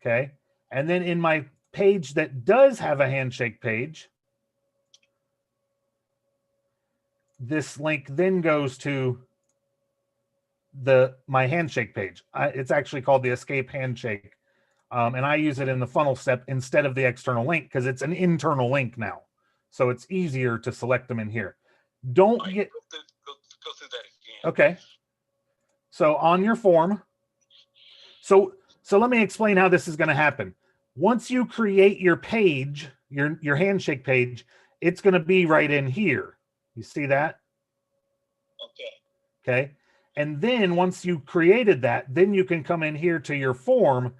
Okay. And then in my page that does have a handshake page, this link then goes to my handshake page. It's actually called the Escape Handshake. And I use it in the funnel step instead of the external link because it's an internal link now. So it's easier to select them in here. Don't All right, get, go through that again. okay. So on your form, so let me explain how this is going to happen. Once you create your page, your handshake page, it's going to be right in here. You see that? Okay. Okay. And then once you created that, then you can come in here to your form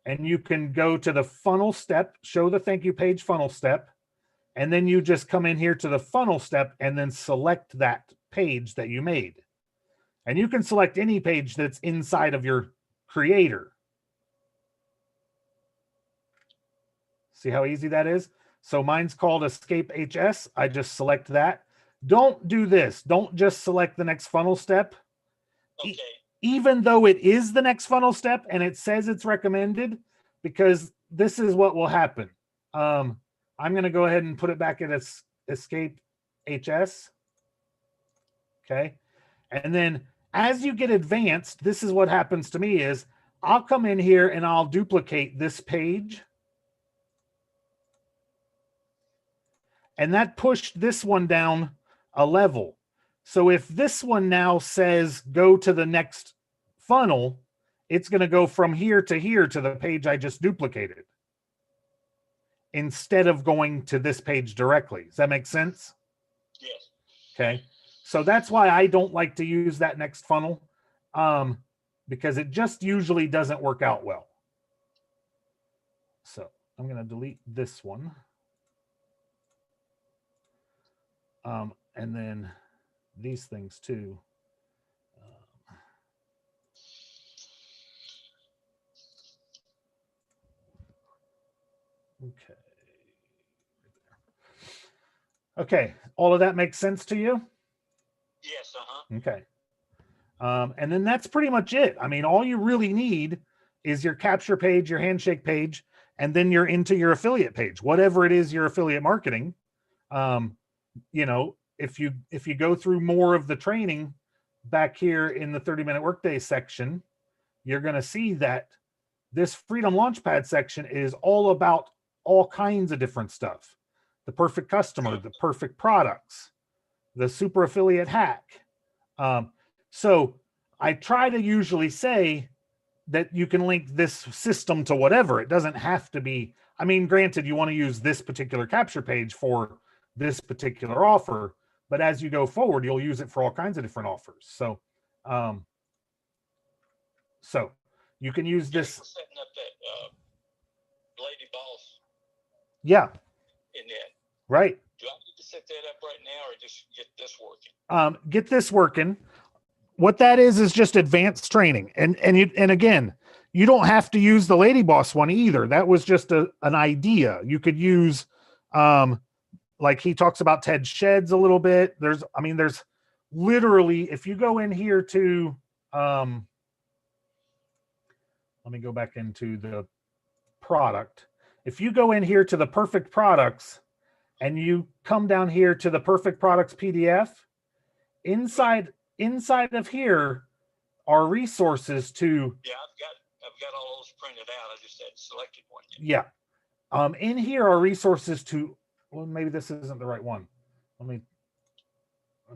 and you can go to the funnel step, show the thank you page funnel step. And then you just come in here to the funnel step and then select that page that you made. And you can select any page that's inside of your creator. See how easy that is? So mine's called Escape HS. I just select that. Don't do this. Don't just select the next funnel step. Okay. Even though it is the next funnel step and it says it's recommended, because this is what will happen. I'm going to go ahead and put it back at Escape HS. Okay. And then as you get advanced, this is what happens to me is I'll come in here and I'll duplicate this page. And that pushed this one down a level. So if this one now says go to the next funnel, it's going to go from here to the page I just duplicated, instead of going to this page directly. Does that make sense? Yes. Okay. So that's why I don't like to use that next funnel, because it just usually doesn't work out well. So I'm going to delete this one. And then these things too. Okay. Okay. All of that makes sense to you? Yes. Okay. And then that's pretty much it. I mean, all you really need is your capture page, your handshake page, and then you're into your affiliate page, whatever it is, your affiliate marketing. You know, if you go through more of the training back here in the 30-minute workday section, you're going to see that this Freedom Launchpad section is all about all kinds of different stuff. The perfect customer, the perfect products, the super affiliate hack. So I try to usually say that you can link this system to whatever. It doesn't have to be, I mean, granted, you want to use this particular capture page for this particular offer, but as you go forward, you'll use it for all kinds of different offers. So, so you can use this. Setting up that Lady Boss. Yeah. In that. Right. Do I need to set that up right now, or just get this working? Get this working. What that is just advanced training. And again, you don't have to use the Lady Boss one either. That was just an idea. You could use, like he talks about TED Sheds a little bit. There's literally, if you go in here to, let me go back into the product. If you go in here to the perfect products and you come down here to the perfect products PDF, inside of here are resources to. Yeah, I've got all those printed out. I just hadn't selected one Yeah. yet. In here are resources to, well, maybe this isn't the right one. Let me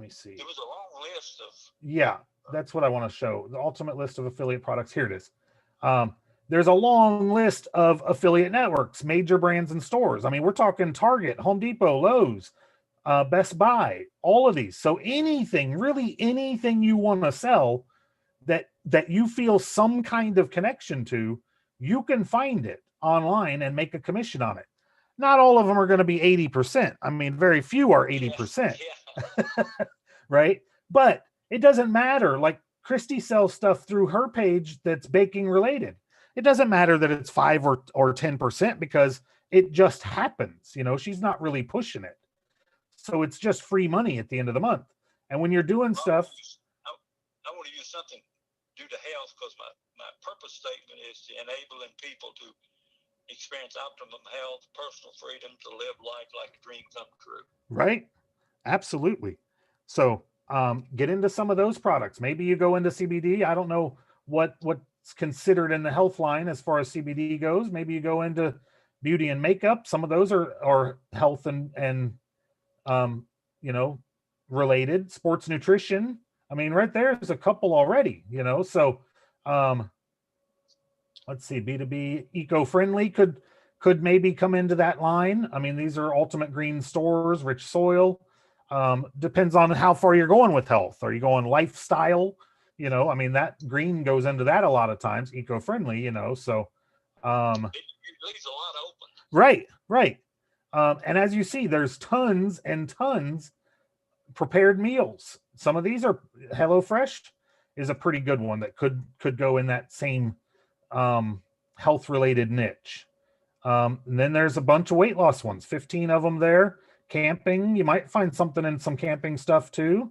see. It was a long list of. Yeah, that's what I want to show. The ultimate list of affiliate products. Here it is. There's a long list of affiliate networks, major brands and stores. I mean, we're talking Target, Home Depot, Lowe's, Best Buy, all of these. So anything, really anything you want to sell, that you feel some kind of connection to, you can find it online and make a commission on it. Not all of them are going to be 80%. I mean, very few are 80%, Yeah. right? But it doesn't matter. Like Christy sells stuff through her page that's baking related. It doesn't matter that it's 5 or 10% because it just happens. You know, she's not really pushing it. So it's just free money at the end of the month. And when you're doing stuff, I want to use something due to health because my purpose statement is to enabling people to experience optimum health, personal freedom to live life like a dream come true. right? Absolutely. So get into some of those products. Maybe you go into CBD. I don't know what's considered in the health line as far as CBD goes. Maybe you go into beauty and makeup. Some of those are health and you know, related. Sports nutrition. I mean, right there's a couple already, you know. So let's see, B2B eco-friendly could maybe come into that line. I mean, these are Ultimate Green Stores, Rich Soil. Depends on how far you're going with health. Are you going lifestyle? You know, I mean, that green goes into that a lot of times, eco-friendly, you know, so. It leaves a lot open. Right, right. And as you see, there's tons and tons prepared meals. Some of these are HelloFresh is a pretty good one that could go in that same health related niche. And then there's a bunch of weight loss ones, 15 of them there. Camping, you might find something in some camping stuff too.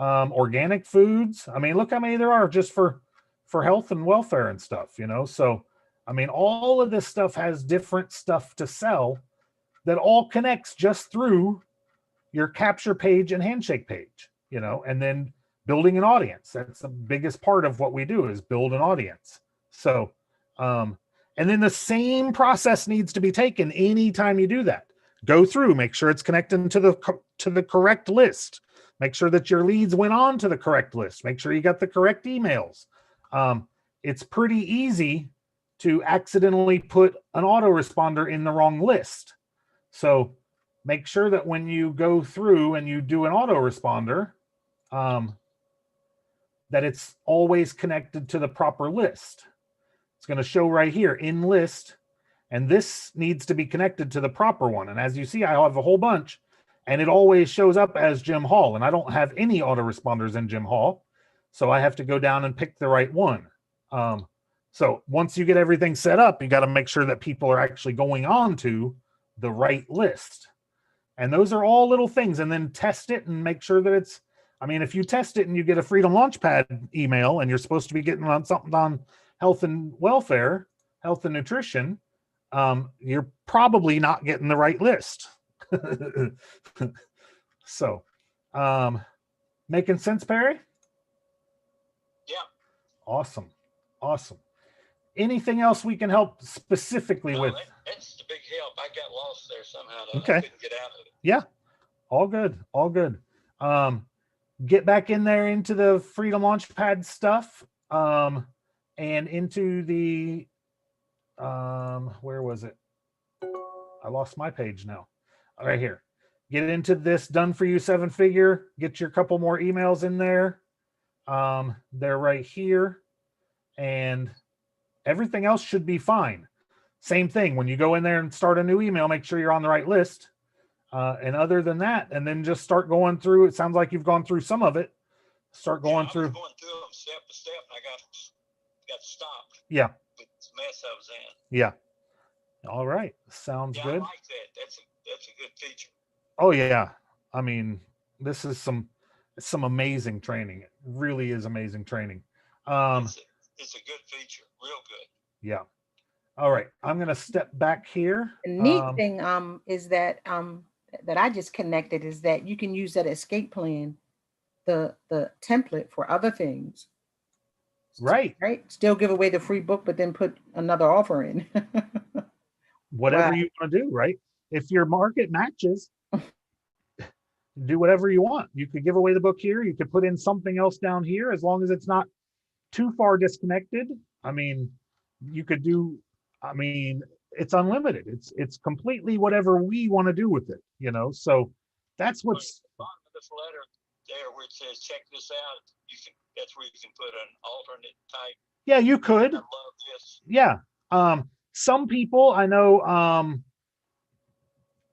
Organic foods. I mean, look how many there are just for health and welfare and stuff, you know? So, I mean, all of this stuff has different stuff to sell that all connects just through your capture page and handshake page, you know, and then building an audience. That's the biggest part of what we do is build an audience. So, and then the same process needs to be taken anytime you do that. Go through, make sure it's connected to the correct list. Make sure that your leads went on to the correct list. Make sure you got the correct emails. It's pretty easy to accidentally put an autoresponder in the wrong list. So make sure that when you go through and you do an autoresponder, that it's always connected to the proper list. It's going to show right here in list, and this needs to be connected to the proper one. And as you see, I have a whole bunch, and it always shows up as Jim Hall, and I don't have any autoresponders in Jim Hall, so I have to go down and pick the right one. So once you get everything set up, you got to make sure that people are actually going on to the right list. And those are all little things. And then test it and make sure that it's, I mean, if you test it and you get a Freedom Launchpad email and you're supposed to be getting on something on health and welfare, health and nutrition, you're probably not getting the right list. So, making sense, Perry? Yeah. Awesome. Awesome. Anything else we can help specifically with? That's the big help. I got lost there somehow. Okay. I couldn't get out of it. Yeah. All good. All good. Get back in there into the Freedom Launchpad stuff. And into the, where was it? I lost my page now. Right here. Get into this done for you 7-figure. Get your couple more emails in there. They're right here. And everything else should be fine. Same thing. When you go in there and start a new email, make sure you're on the right list. And other than that, and then just start going through. It sounds like you've gone through some of it. Start going through. I was going through them step to step, and I got stopped. Yeah. With the mess I was in. Yeah. All right. Sounds good. I like that. That's a good feature. Oh yeah. I mean, this is some amazing training. It really is amazing training. It's a good feature. Real good. Yeah. All right. I'm going to step back here. The neat thing is that that I just connected is that you can use that escape plan, the template for other things. Right. Right. Still give away the free book, but then put another offer in. Whatever you want to do, right? If your market matches, do whatever you want. You could give away the book here. You could put in something else down here, as long as it's not too far disconnected. I mean, you could do, I mean, it's unlimited. It's completely whatever we want to do with it, you know? So that's what's on this letter there where it says, check this out. that's where you can put an alternate type. Yeah, you could. I love this. Yeah. Some people I know,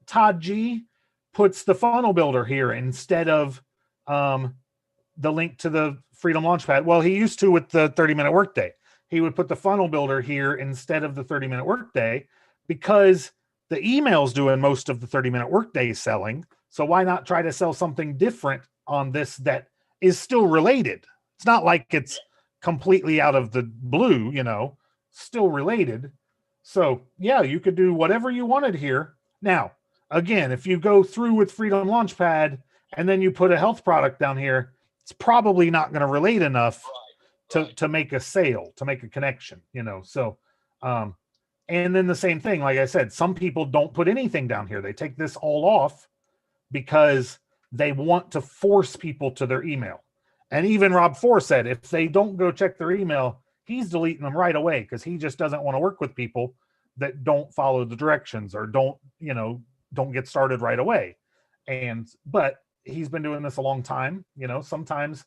Todd G puts the funnel builder here instead of the link to the Freedom Launchpad. Well, he used to with the 30-minute workday. He would put the funnel builder here instead of the 30-minute workday because the email's doing most of the 30-minute workday selling. So why not try to sell something different on this that is still related? It's not like it's completely out of the blue, you know, still related. So yeah, you could do whatever you wanted here. Now, again, if you go through with Freedom Launchpad and then you put a health product down here, it's probably not going to relate enough to make a sale, to make a connection, you know? So, and then the same thing, like I said, some people don't put anything down here. They take this all off because they want to force people to their email. And even Rob Four said, if they don't go check their email, he's deleting them right away because he just doesn't want to work with people that don't follow the directions or don't get started right away. But he's been doing this a long time. You know, sometimes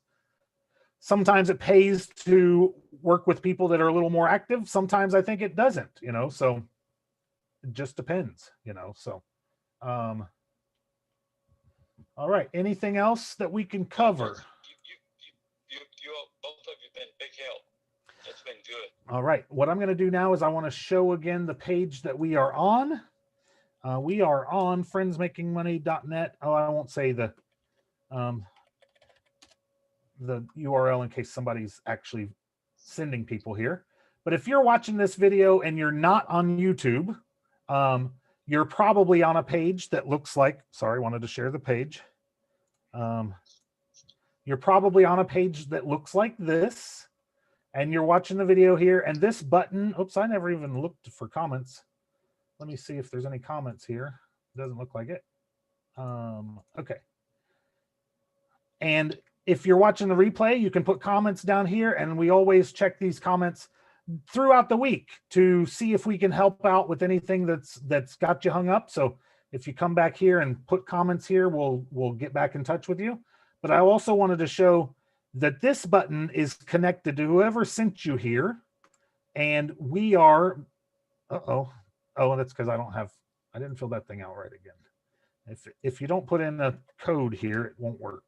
it pays to work with people that are a little more active. Sometimes I think it doesn't, you know, so it just depends, you know, so, all right. Anything else that we can cover? You both of you been big help. That's been good. All right. What I'm going to do now is I want to show again the page that we are on. We are on friendsmakingmoney.net. Oh, I won't say the URL in case somebody's actually sending people here. But if you're watching this video and you're not on YouTube, you're probably on a page that looks like, sorry, I wanted to share the page. You're probably on a page that looks like this, and you're watching the video here, and this button, oops, I never even looked for comments. Let me see if there's any comments here. Doesn't look like it. Okay. And if you're watching the replay, you can put comments down here, and we always check these comments throughout the week to see if we can help out with anything that's got you hung up. So if you come back here and put comments here, we'll get back in touch with you. But I also wanted to show that this button is connected to whoever sent you here, and we are, oh, that's because I didn't fill that thing out right again. If you don't put in a code here, it won't work.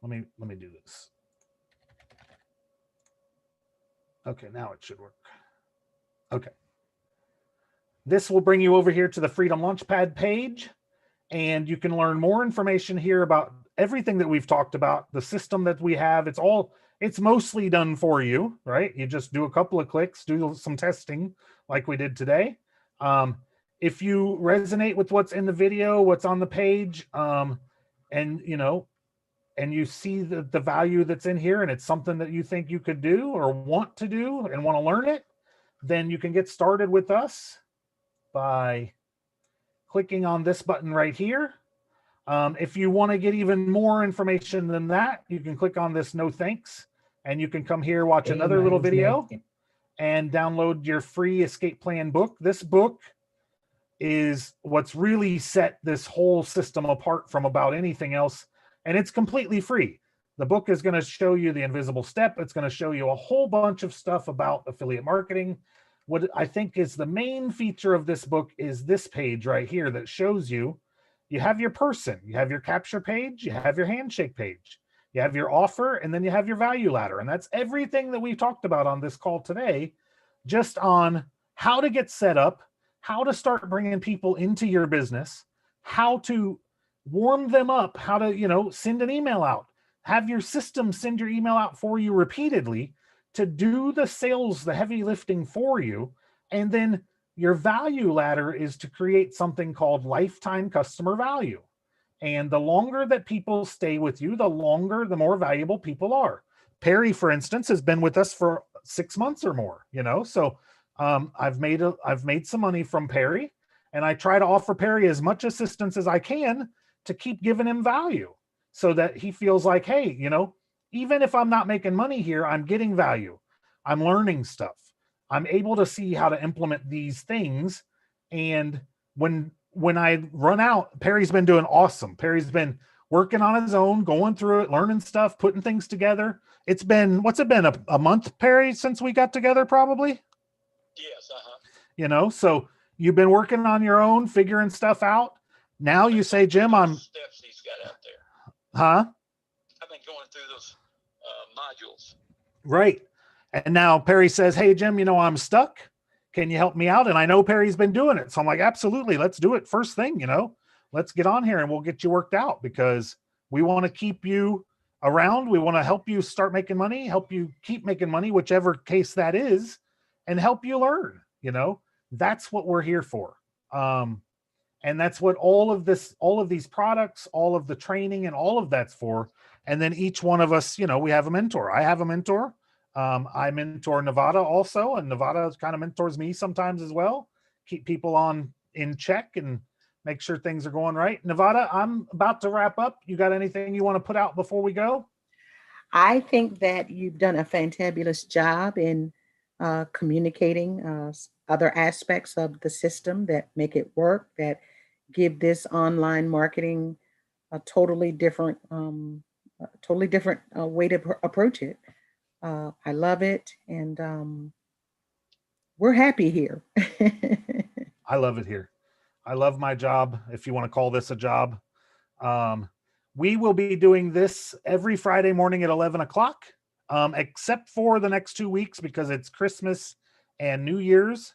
Let me do this. Okay, now it should work. Okay. This will bring you over here to the Freedom Launchpad page, and you can learn more information here about everything that we've talked about, the system that we have. It's mostly done for you, right? You just do a couple of clicks, do some testing like we did today. If you resonate with what's in the video, what's on the page, and you see the value that's in here, and it's something that you think you could do or want to do and want to learn it, then you can get started with us by clicking on this button right here. If you want to get even more information than that, you can click on this no thanks, and you can come here, watch another little video and download your free escape plan book. This book is what's really set this whole system apart from about anything else, and it's completely free. The book is going to show you the invisible step. It's going to show you a whole bunch of stuff about affiliate marketing. What I think is the main feature of this book is this page right here that shows you have your person, you have your capture page, you have your handshake page, you have your offer, and then you have your value ladder. And that's everything that we talked about on this call today, just on how to get set up, how to start bringing people into your business, how to warm them up, how to, send an email out, have your system send your email out for you repeatedly to do the sales, the heavy lifting for you. And then your value ladder is to create something called lifetime customer value. And the longer that people stay with you, the more valuable people are. Perry, for instance, has been with us for 6 months or more, so I've made some money from Perry, and I try to offer Perry as much assistance as I can to keep giving him value so that he feels like, hey, even if I'm not making money here, I'm getting value. I'm learning stuff. I'm able to see how to implement these things. And when I run out, Perry's been doing awesome. Perry's been working on his own, going through it, learning stuff, putting things together. It's been, what's it been, a month, Perry, since we got together, probably? Yes, You know, so you've been working on your own, figuring stuff out. Now you say, Jim, I'm, steps he's got out there. huh? I've been going through those modules. Right. And now Perry says, hey, Jim, you know, I'm stuck. Can you help me out? And I know Perry's been doing it. So I'm like, absolutely. Let's do it first thing, you know, let's get on here and we'll get you worked out, because we want to keep you around. We want to help you start making money, help you keep making money, whichever case that is, and help you learn, you know, that's what we're here for. And that's what all of these products, all of the training and all of that's for. And then each one of us, you know, we have a mentor. I have a mentor. I mentor Nevada also, and Nevada kind of mentors me sometimes as well. Keep people in check and make sure things are going right. Nevada, I'm about to wrap up. You got anything you want to put out before we go? I think that you've done a fantabulous job in communicating other aspects of the system that make it work, that give this online marketing a totally different way to approach it. I love it, and we're happy here. I love it here. I love my job, if you want to call this a job. We will be doing this every Friday morning at 11 o'clock, except for the next 2 weeks because it's Christmas and New Year's.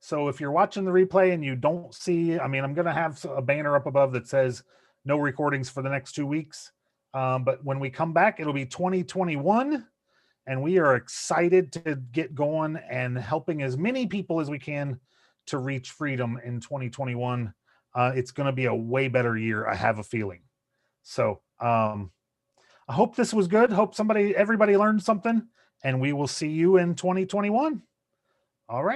So if you're watching the replay and you don't see, I mean, I'm going to have a banner up above that says no recordings for the next 2 weeks. But when we come back, it'll be 2021. And we are excited to get going and helping as many people as we can to reach freedom in 2021. It's going to be a way better year, I have a feeling. So I hope this was good. Hope everybody learned something, and we will see you in 2021. All right.